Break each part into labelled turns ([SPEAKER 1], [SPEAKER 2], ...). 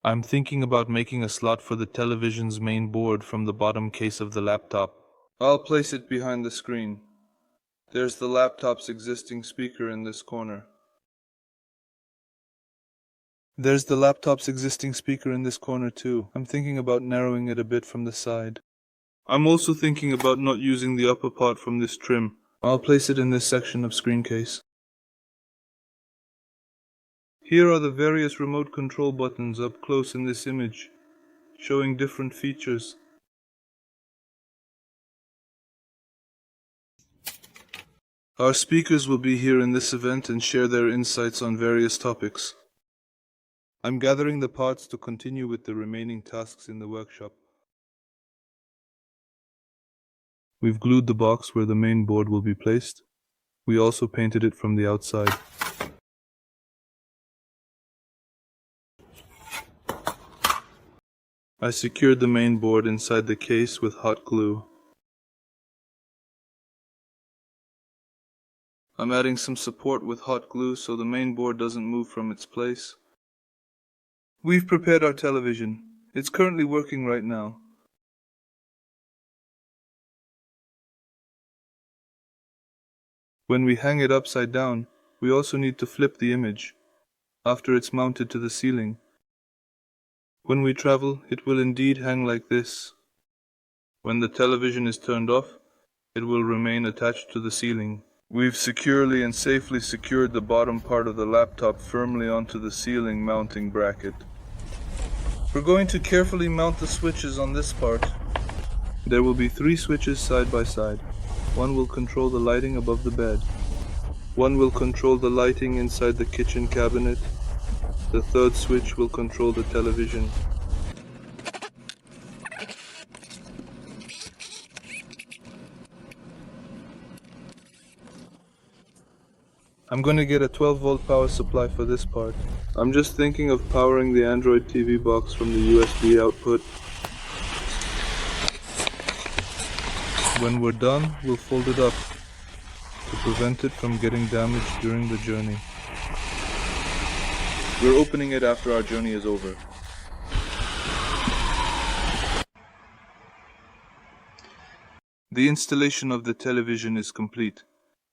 [SPEAKER 1] I'm thinking about making a slot for the television's main board from the bottom case of the laptop. I'll place it behind the screen. There's the laptop's existing speaker in this corner. There's the laptop's existing speaker in this corner too. I'm thinking about narrowing it a bit from the side. I'm also thinking about not using the upper part from this trim. I'll place it in this section of screen case. Here are the various remote control buttons up close in this image, showing different features. Our speakers will be here in this event and share their insights on various topics. I'm gathering the parts to continue with the remaining tasks in the workshop. We've glued the box where the main board will be placed. We also painted it from the outside. I secured the main board inside the case with hot glue. I'm adding some support with hot glue so the main board doesn't move from its place. We've prepared our television. It's currently working right now. When we hang it upside down, we also need to flip the image after it's mounted to the ceiling. When we travel, it will indeed hang like this. When the television is turned off, it will remain attached to the ceiling. We've securely and safely secured the bottom part of the laptop firmly onto the ceiling mounting bracket. We're going to carefully mount the switches on this part. There will be 3 switches side by side. One will control the lighting above the bed. One will control the lighting inside the kitchen cabinet. The third switch will control the television. I'm going to get a 12-volt power supply for this part. I'm just thinking of powering the Android TV box from the USB output. When we're done, we'll fold it up to prevent it from getting damaged during the journey. We're opening it after our journey is over. The installation of the television is complete.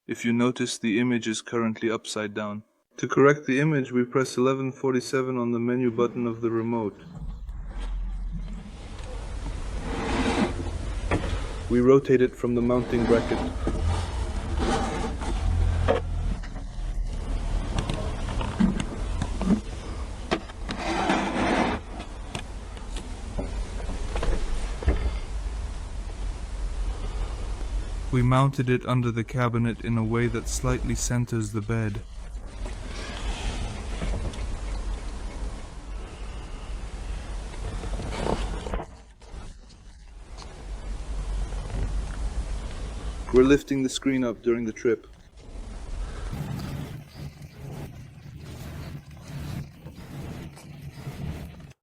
[SPEAKER 1] If you notice, the image is currently upside down. To correct the image, we press 1147 on the menu button of the remote. We rotate it from the mounting bracket. We mounted it under the cabinet in a way that slightly centers the bed. We're lifting the screen up during the trip.